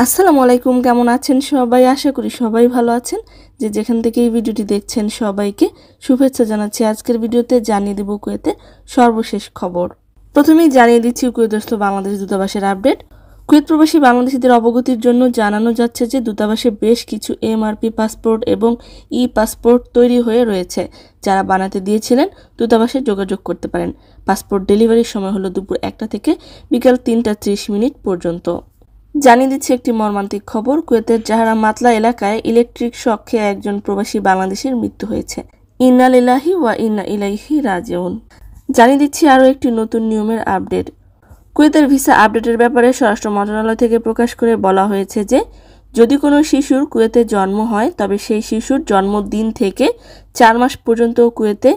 আসসালামু আলাইকুম, কেমন আছেন সবাই? আশা করি সবাই ভালো আছেন। যেখান থেকে এই ভিডিওটি দেখছেন সবাইকে শুভেচ্ছা জানাচ্ছি। আজকের ভিডিওতে জানিয়ে দেব কুয়েতের সর্বশেষ খবর। প্রথমেই জানিয়ে দিচ্ছি কুয়েতস্থ বাংলাদেশ দূতাবাসের আপডেট। কুয়েত প্রবাসী বাংলাদেশিদের অবগতির জন্য জানানো যাচ্ছে যে দূতাবাসে বেশ কিছু এমআরপি পাসপোর্ট এবং ই পাসপোর্ট তৈরি হয়ে রয়েছে। যারা বানাতে দিয়েছিলেন দূতাবাসে যোগাযোগ করতে পারেন। পাসপোর্ট ডেলিভারির সময় হলো দুপুর 1টা থেকে বিকাল 3:30 পর্যন্ত। জানিয়ে দিচ্ছে একটি মর্মান্তিক খবর। কুয়েতের জাহারা মাতলা এলাকায় ইলেকট্রিক শক খেয়ে একজন প্রবাসী বাংলাদেশির মৃত্যু হয়েছে। ইন্না লিল্লাহি ওয়া ইন্না ইলাইহি রাজিউন। জানিয়ে দিচ্ছি আরও একটি নতুন নিয়মের আপডেট। কুয়েতের ভিসা আপডেটের ব্যাপারে স্বরাষ্ট্র মন্ত্রণালয় থেকে প্রকাশ করে বলা হয়েছে যে যদি কোনো শিশুর কুয়েতে জন্ম হয় তবে সেই শিশুর জন্মদিন থেকে 4 মাস পর্যন্ত কুয়েতে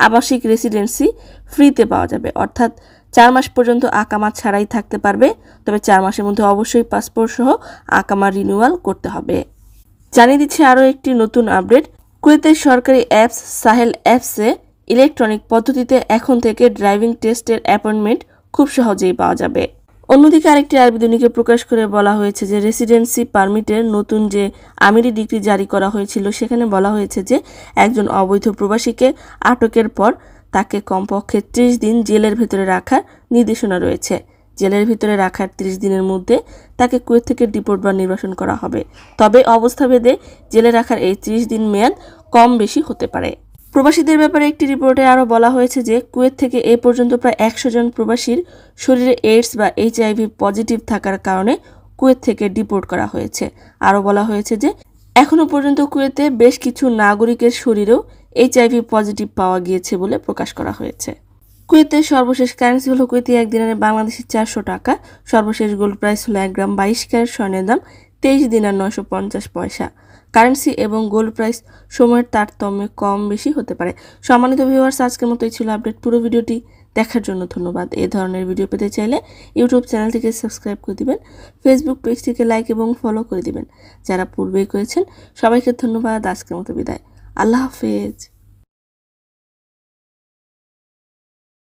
আবাসিক রেসিডেন্সি ফ্রিতে পাওয়া যাবে, অর্থাৎ 4 মাস পর্যন্ত আকামা ছাড়াই থাকতে পারবে। তবে 4 মাসের মধ্যে অবশ্যই পাসপোর্ট সহ আকামা রিনিউয়াল করতে হবে। জানিয়ে দিচ্ছে আরও একটি নতুন আপডেট। কুয়েতের সরকারি অ্যাপস সাহেল অ্যাপসে ইলেকট্রনিক পদ্ধতিতে এখন থেকে ড্রাইভিং টেস্টের অ্যাপয়েন্টমেন্ট খুব সহজেই পাওয়া যাবে। অন্যদিকে আরেকটি আবেদনীকে প্রকাশ করে বলা হয়েছে যে রেসিডেন্সি পারমিটের নতুন যে আমিরি ডিগ্রি জারি করা হয়েছিল সেখানে বলা হয়েছে যে একজন অবৈধ প্রবাসীকে আটকের পর তাকে কমপক্ষে 30 দিন জেলের ভেতরে রাখার নির্দেশনা রয়েছে। জেলের ভিতরে রাখার 30 দিনের মধ্যে তাকে কুয়েত থেকে ডিপোর্ট বা নির্বাসন করা হবে। তবে অবস্থাভেদে জেলে রাখার এই 30 দিন মেয়াদ কম বেশি হতে পারে। প্রবাসীদের ব্যাপারে একটি রিপোর্টে আরও বলা হয়েছে যে কুয়েত থেকে এ পর্যন্ত প্রায় 100 জন প্রবাসীর শরীরে এইডস বা এইচআইভি পজিটিভ থাকার কারণে কুয়েত থেকে ডিপোর্ট করা হয়েছে। আরও বলা হয়েছে যে এখনও পর্যন্ত কুয়েতে বেশ কিছু নাগরিকের শরীরেও এইচআইভি পজিটিভ পাওয়া গিয়েছে বলে প্রকাশ করা হয়েছে। কুয়েতের সর্বশেষ কারেন্সি হলো কুয়েতি 1 দিনারে বাংলাদেশি 400 টাকা। সর্বশেষ গোল্ড প্রাইস হলো 1 গ্রাম 22 ক্যারেট স্বর্ণের দাম 23 দিনার 950 পয়সা। কারেন্সি এবং গোল্ড প্রাইস সময়ের তারতম্যে কম বেশি হতে পারে। সম্মানিত ভিউয়ার্স, আজকের মতোই ছিল আপডেট। পুরো ভিডিওটি দেখার জন্য ধন্যবাদ। এই ধরনের ভিডিও পেতে চাইলে ইউটিউব চ্যানেলটিকে সাবস্ক্রাইব করে দিবেন, ফেসবুক পেজটিকে লাইক এবং ফলো করে দিবেন। যারা পূর্বেই করেছেন সবাইকে ধন্যবাদ। আজকের মতো বিদায়। আল্লাহ হাফেজ।